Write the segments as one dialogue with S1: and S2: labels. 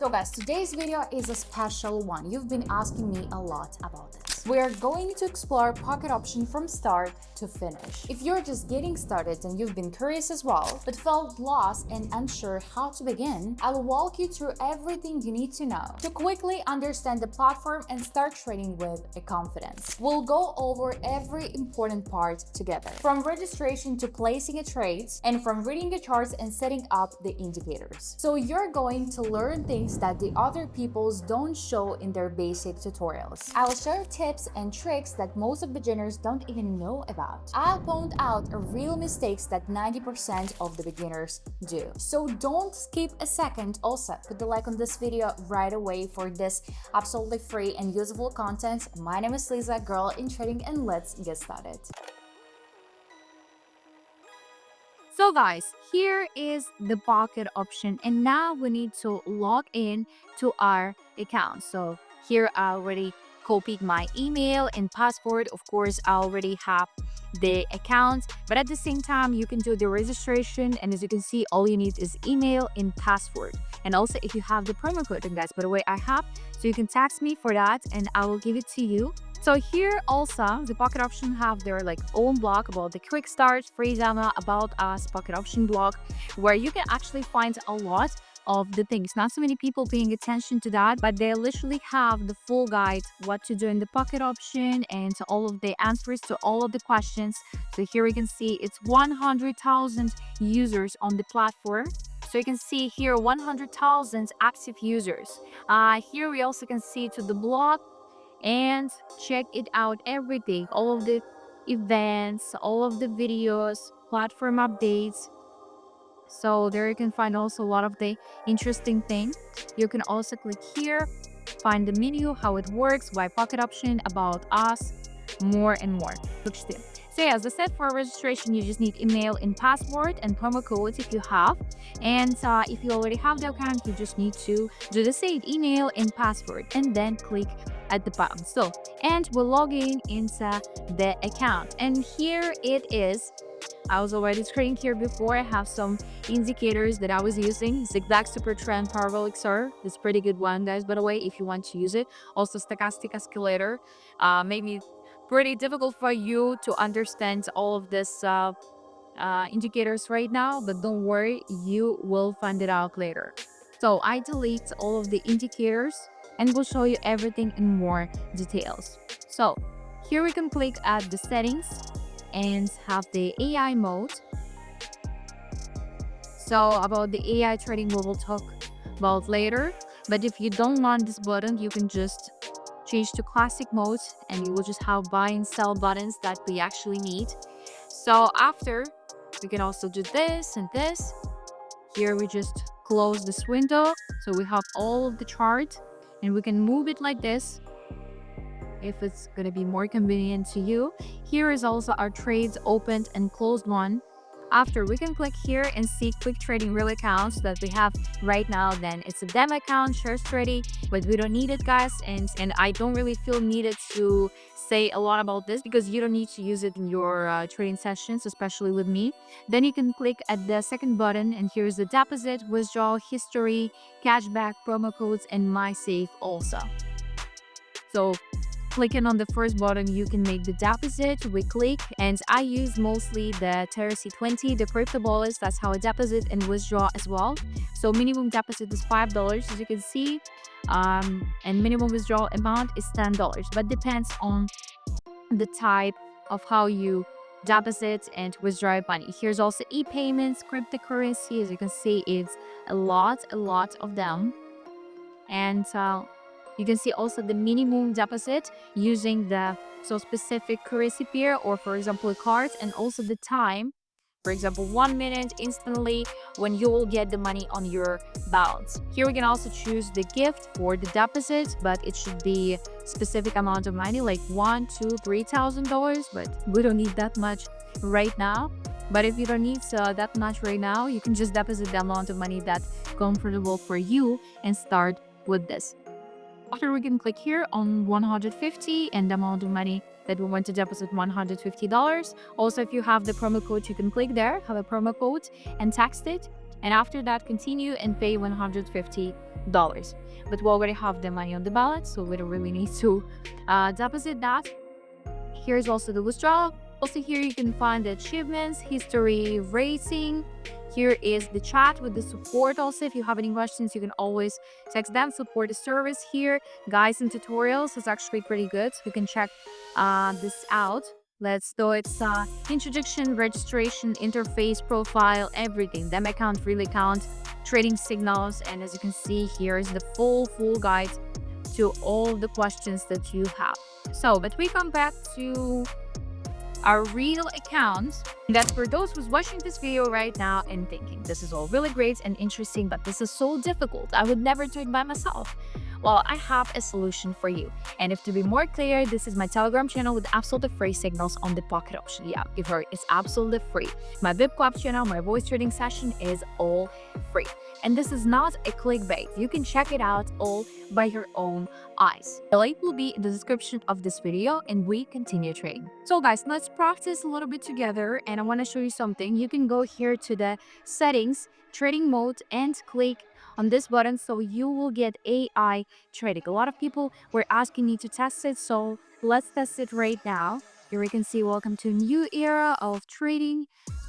S1: So guys, today's video is a special one. You've been asking me a lot about this. We are going to explore pocket option from start to finish. If you're just getting started and you've been curious as well, but felt lost and unsure how to begin, I'll walk you through everything you need to know to quickly understand the platform and start trading with a confidence. We'll go over every important part together, from registration to placing a trade, and from reading the charts and setting up the indicators. So you're going to learn things that the other peoples don't show in their basic tutorials. I'll share tips and tricks that most of beginners don't even know about. I'll point out real mistakes that 90% of the beginners do. So don't skip a second. Also, put the like on this video right away for this absolutely free and useful content. My name is Lisa, girl in trading, and let's get started. So guys, here is the pocket option, and now we need to log in to our account. So here I already copied my email and password. Of course, I already have the account, but at the same time you can do the registration, and as you can see, all you need is email and password. And also if you have the promo code, and guys, by the way, I have, so you can text me for that and I will give it to you. So here also the pocket option have their own blog about the quick start, free demo, about us, pocket option blog, where you can actually find a lot of the things. Not so many people paying attention to that, but they literally have the full guide what to do in the pocket option and all of the answers to all of the questions. So here we can see it's 100,000 users on the platform. So you can see here 100,000 active users. Here we also can see to the blog and check it out, everything, all of the events, all of the videos, platform updates. So there you can find also a lot of the interesting things. You can also click here, find the menu, how it works, why pocket option, about us, more and more. So yeah, as I said, for registration you just need email and password and promo codes if you have, and if you already have the account, you just need to do the same email and password and then click at the bottom. So, and we'll log in into the account, and here it is. I was already screening here before. I have some indicators that I was using. Zigzag Super Trend Parallel XR. It's a pretty good one, guys, by the way, if you want to use it. Also stochastic escalator. Maybe pretty difficult for you to understand all of this indicators right now, but don't worry, you will find it out later. So I delete all of the indicators and we'll show you everything in more details. So here we can click at the settings and have the AI mode. So about the AI trading we will talk about later, but if you don't want this button, you can just change to classic mode and you will just have buy and sell buttons that we actually need. So after, we can also do this and this. Here we just close this window, so we have all of the chart and we can move it like this if it's going to be more convenient to you. Here is also our trades opened and closed one. After, we can click here and see quick trading real accounts that we have right now. Then it's a demo account, shares trading, but we don't need it, guys, and I don't really feel needed to say a lot about this because you don't need to use it in your trading sessions, especially with me. Then you can click at the second button, and here's the deposit, withdrawal history, cashback, promo codes, and my safe also. So clicking on the first button, you can make the deposit. We click, and I use mostly the TRC20, the crypto wallets. That's how I deposit and withdraw as well. So minimum deposit is $5, as you can see, and minimum withdrawal amount is $10, but depends on the type of how you deposit and withdraw money. Here's also e-payments, cryptocurrency. As you can see, it's a lot of them, and you can see also the minimum deposit using the specific currency pair, or for example cards, and also the time. For example, 1 minute instantly when you will get the money on your balance. Here we can also choose the gift for the deposit, but it should be specific amount of money, like $1,000, $2,000, $3,000, but we don't need that much right now. But if you don't need that much right now, you can just deposit the amount of money that's comfortable for you and start with this. After, we can click here on 150 and the amount of money that we want to deposit, $150. Also, if you have the promo code, you can click there, have a promo code and text it. And after that, continue and pay $150. But we already have the money on the balance, so we don't really need to deposit that. Here's also the withdrawal. Also here you can find the achievements, history, rating. Here is the chat with the support. Also, if you have any questions, you can always text them. Support the service here. Guides and tutorials is actually pretty good. So you can check this out. Let's do its introduction, registration, interface, profile, everything. Them account, real account, trading signals. And as you can see, here is the full guide to all the questions that you have. So, but we come back to our real account. That's for those who's watching this video right now and thinking this is all really great and interesting, but this is so difficult. I would never do it by myself. Well, I have a solution for you. And if to be more clear, this is my Telegram channel with absolutely free signals on the pocket option. Yeah, you've heard, it's absolutely free. My VIP Club channel, my voice trading session is all free. And this is not a clickbait. You can check it out all by your own eyes. The link will be in the description of this video, and we continue trading. So guys, let's practice a little bit together, and I want to show you something. You can go here to the settings, trading mode, and click on this button, so you will get AI trading. A lot of people were asking me to test it, so let's test it right now. Here we can see welcome to a new era of trading.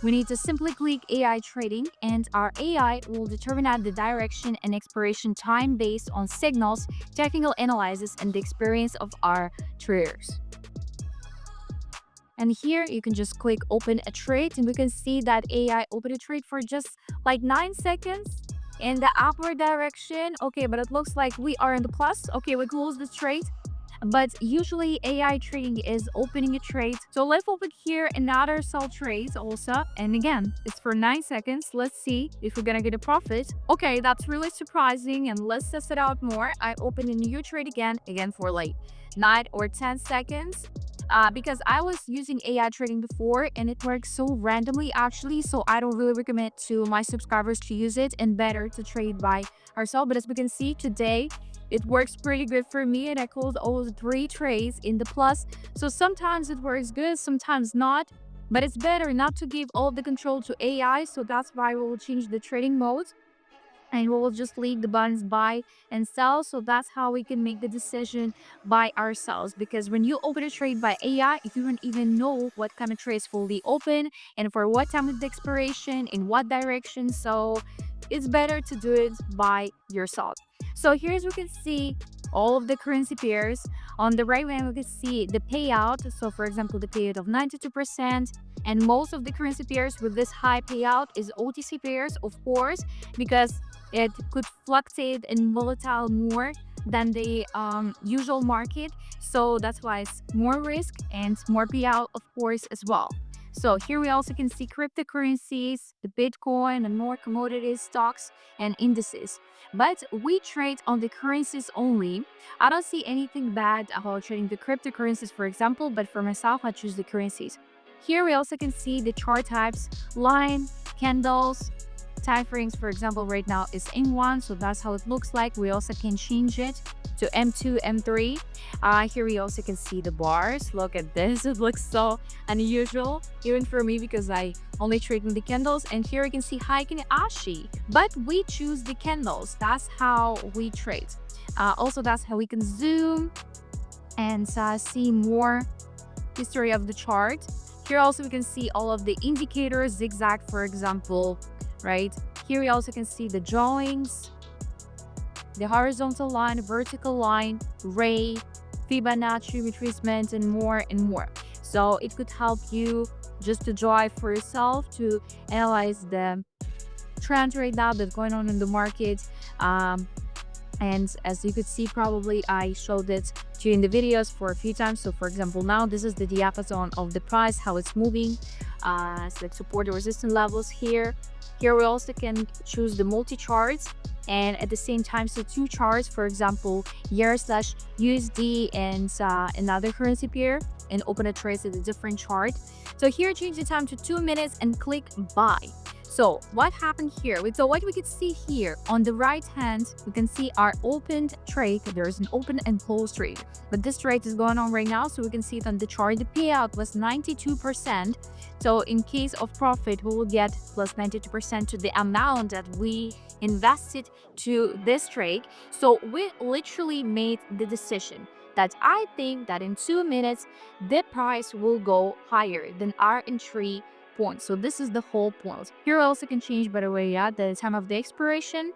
S1: We need to simply click AI trading, and our AI will determine the direction and expiration time based on signals, technical analysis, and the experience of our traders. And here you can just click open a trade, and we can see that AI opened a trade for just like 9 seconds in the upward direction. Okay, but it looks like we are in the plus. Okay, we close the trade. But usually AI trading is opening a trade. So let's open here another sell trade also. And again, it's for 9 seconds. Let's see if we're gonna get a profit. Okay, that's really surprising. And let's test it out more. I open a new trade again for like 9 or 10 seconds. Because I was using AI trading before and it works so randomly actually, so I don't really recommend to my subscribers to use it, and better to trade by ourselves. But as we can see today, it works pretty good for me, and I closed all 3 trades in the plus. So sometimes it works good, sometimes not, but it's better not to give all the control to AI. So that's why we will change the trading mode, and we will just leave the buttons buy and sell. So that's how we can make the decision by ourselves, because when you open a trade by AI, if you don't even know what kind of trades fully open and for what time of the expiration, in what direction, so it's better to do it by yourself. So here's we can see all of the currency pairs. On the right hand, we can see the payout. So for example, the payout of 92%. And most of the currency pairs with this high payout is OTC pairs, of course, because it could fluctuate and volatile more than the usual market. So that's why it's more risk and more payout, of course, as well. So here we also can see cryptocurrencies, the Bitcoin, and more commodities, stocks, and indices. But we trade on the currencies only. I don't see anything bad about trading the cryptocurrencies, for example, but for myself, I choose the currencies. Here we also can see the chart types, line, candles, time frames. For example, right now is M1, so that's how it looks like. We also can change it to M2, M3. Here we also can see the bars. Look at this, it looks so unusual even for me because I only trade in the candles. And here you can see Heiken Ashi, but we choose the candles. That's how we trade. Also, that's how we can zoom and see more history of the chart. Here also we can see all of the indicators, zigzag, for example, right? Here we also can see the drawings, the horizontal line, vertical line, ray, Fibonacci retracement, and more and more. So it could help you just to drive for yourself to analyze the trend right now that's going on in the market. And as you could see, probably I showed it during the videos for a few times. So for example, now this is the diapason of the price, how it's moving, select support or resistance levels here. Here we also can choose the multi-charts, and at the same time, so 2 charts, for example, EUR/USD and another currency pair, and open a trade at a different chart. So here, change the time to 2 minutes and click buy. So what happened here? So what we could see here on the right hand, we can see our opened trade. There's an open and closed trade, but this trade is going on right now, so we can see it on the chart. The payout was 92%. So in case of profit, we will get plus 92% to the amount that we invested to this trade. So we literally made the decision that I think that in 2 minutes the price will go higher than our entry point. So this is the whole point. Here also can change, by the way, yeah, the time of the expiration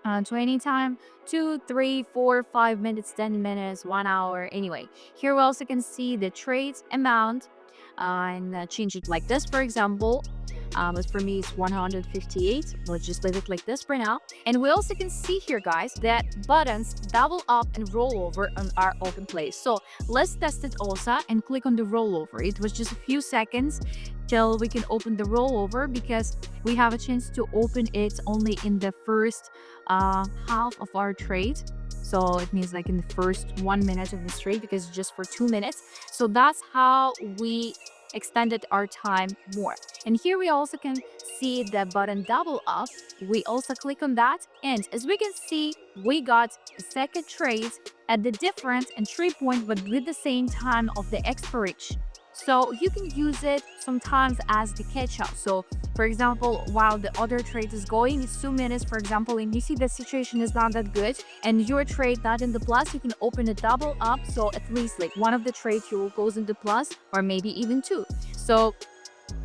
S1: to any time, 2, 3, 4, 5 minutes, 10 minutes, 1 hour. Anyway, here we also can see the trades amount and change it like this, for example. But for me, it's 158. Let's just leave it like this for now. And we also can see here, guys, that buttons double up and roll over on our open place. So let's test it also and click on the rollover. It was just a few seconds till we can open the rollover, because we have a chance to open it only in the first half of our trade. So it means like in the first 1 minute of this trade, because it's just for 2 minutes. So that's how we extended our time more. And here we also can see the button double up. We also click on that, and as we can see, we got a second trade at the different entry point, but with the same time of the expiration. So you can use it sometimes as the catch up. So for example, while the other trade is going, it's 2 minutes, for example, and you see the situation is not that good and your trade not in the plus, you can open a double up. So at least like one of the trades you will goes into plus, or maybe even two. So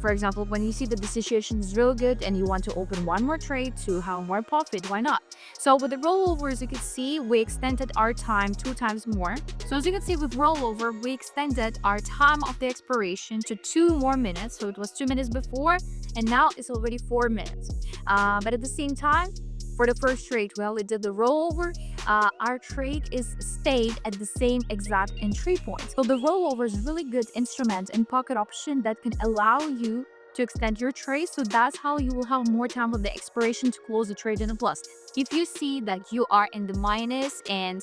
S1: for example, when you see that the situation is real good and you want to open one more trade to have more profit, why not? So with the rollovers, you can see we extended our time 2 times more. So as you can see with rollover, we extended our time of the expiration to 2 more minutes. So it was 2 minutes before, and now it's already 4 minutes. But at the same time, for the first trade, well, it did the rollover. Our trade is stayed at the same exact entry point. So the rollover is really good instrument and pocket option that can allow you to extend your trade. So that's how you will have more time with the expiration to close the trade in a plus. If you see that you are in the minus and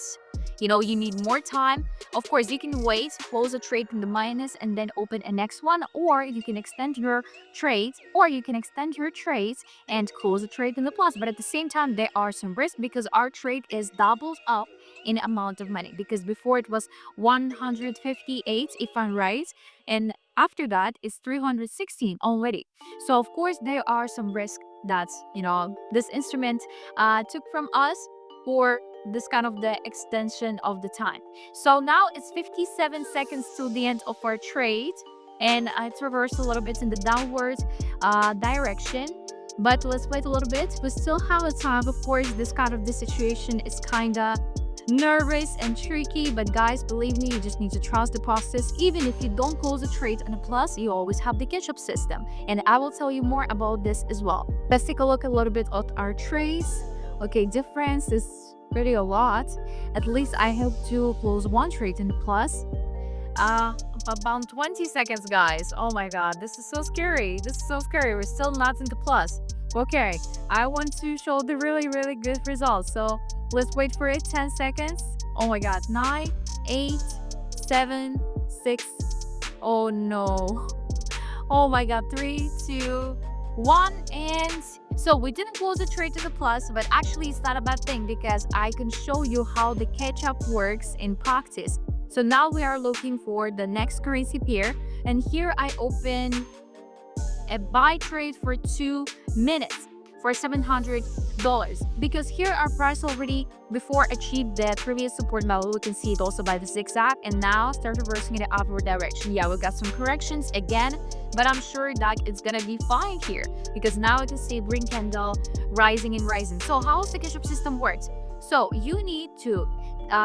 S1: you need more time, of course you can wait, close a trade in the minus and then open a next one, or you can extend your trades, and close a trade in the plus. But at the same time, there are some risks, because our trade is doubled up in amount of money, because before it was 158 if I'm right, and after that it's 316 already. So of course there are some risks that this instrument took from us for this kind of the extension of the time. So now it's 57 seconds to the end of our trade, and it's reversed a little bit in the downward direction. But let's wait a little bit. We still have a time. Of course, this kind of situation is kind of nervous and tricky, but guys, believe me, you just need to trust the process. Even if you don't close a trade on a plus, you always have the catch-up system, and I will tell you more about this as well. Let's take a look a little bit at our trades. Okay, difference is pretty a lot. At least I hope to close one trade in the plus. About 20 seconds, guys. Oh my god, this is so scary. We're still not in the plus. Okay, I want to show the really good results. So let's wait for it. 10 seconds. Oh my god. 9, 8, 7, 6. Oh no. Oh my god. 3, 2, 1. And so we didn't close the trade to the plus, but actually it's not a bad thing, because I can show you how the catch-up works in practice. So now we are looking for the next currency pair, and here I open a buy trade for 2 minutes for $700, because here our price already before achieved the previous support level. We can see it also by the zigzag, and now start reversing in the upward direction. Yeah, we got some corrections again, but I'm sure that it's gonna be fine here, because now I can see green candle rising and rising. So how the catch-up system works? So you need to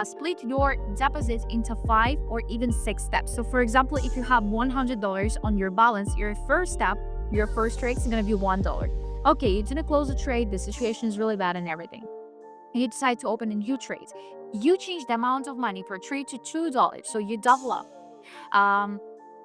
S1: split your deposit into 5 or even 6 steps. So for example, if you have $100 on your balance, your first step, your first trade is going to be $1. Okay, you didn't close the trade, the situation is really bad and everything. You decide to open a new trade. You change the amount of money per trade to $2, so you double up.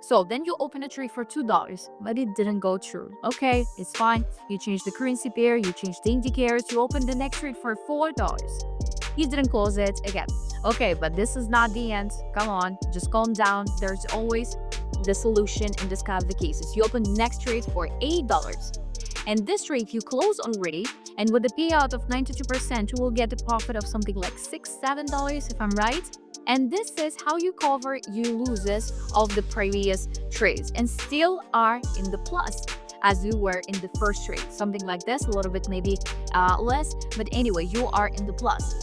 S1: So then you open a trade for $2, but it didn't go through. Okay, it's fine. You change the currency pair, you change the indicators, you open the next trade for $4. You didn't close it again. Okay, but this is not the end. Come on, just calm down. There's always the solution in this kind of the cases. You open the next trade for $8. And this trade you close already, and with the payout of 92%, you will get a profit of something like $6-7 if I'm right. And this is how you cover your losses of the previous trades and still are in the plus as you were in the first trade. Something like this, a little bit maybe less, but anyway, you are in the plus.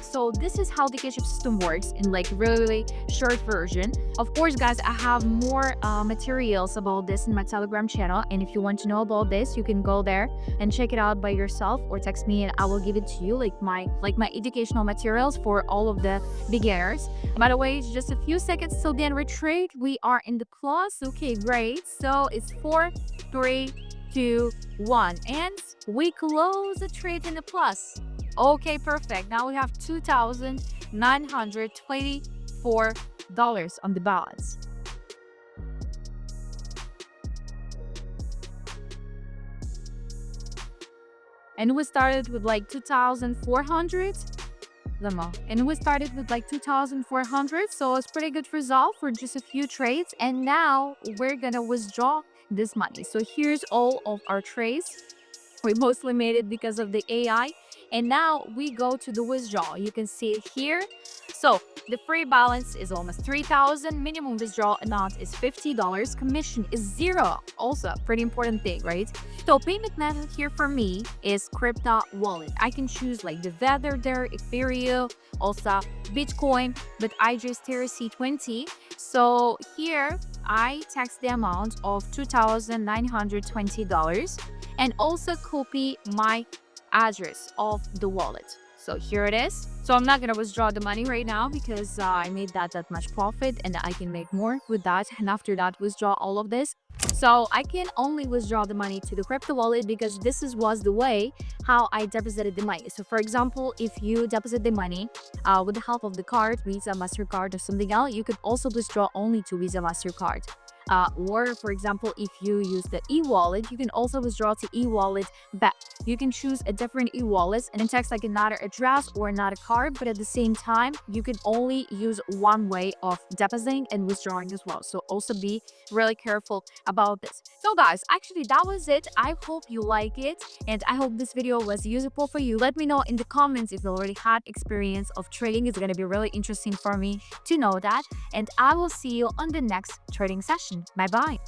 S1: So this is how the cash system works in like really short version. Of course, guys, I have more materials about this in my Telegram channel, and if you want to know about this, you can go there and check it out by yourself or text me and I will give it to you, like my educational materials for all of the beginners. By the way, it's just a few seconds till the end of the trade. We are in the plus. Okay, great. So it's 4, 3, 2, 1, and we close the trade in the plus. Okay, perfect. Now we have $2,924 on the balance. And we started with like 2,400. And we started with like 2,400, so it's pretty good result for just a few trades. And now we're gonna withdraw this money. So here's all of our trades. We mostly made it because of the AI. And now we go to the withdrawal. You can see it here. So the free balance is almost 3,000. Minimum withdrawal amount is $50. Commission is 0. Also, pretty important thing, right? So payment method here for me is crypto wallet. I can choose like the Tether there, Ethereum, also Bitcoin, but I just TRC20. So here I tax the amount of $2,920 and also copy my address of the wallet. So here it is. So I'm not gonna withdraw the money right now because I made that much profit and I can make more with that, and after that withdraw all of this. So I can only withdraw the money to the crypto wallet because this was the way how I deposited the money. So for example, if you deposit the money with the help of the card, Visa, MasterCard or something else, you could also withdraw only to Visa, MasterCard. Or for example, if you use the e-wallet, you can also withdraw to e-wallet back. You can choose a different e-wallet and it takes like another address or another card, but at the same time you can only use one way of depositing and withdrawing as well. So also be really careful about this. So guys, actually that was it. I hope you like it and I hope this video was useful for you. Let me know in the comments if you already had experience of trading. It's going to be really interesting for me to know that, and I will see you on the next trading session. Bye bye.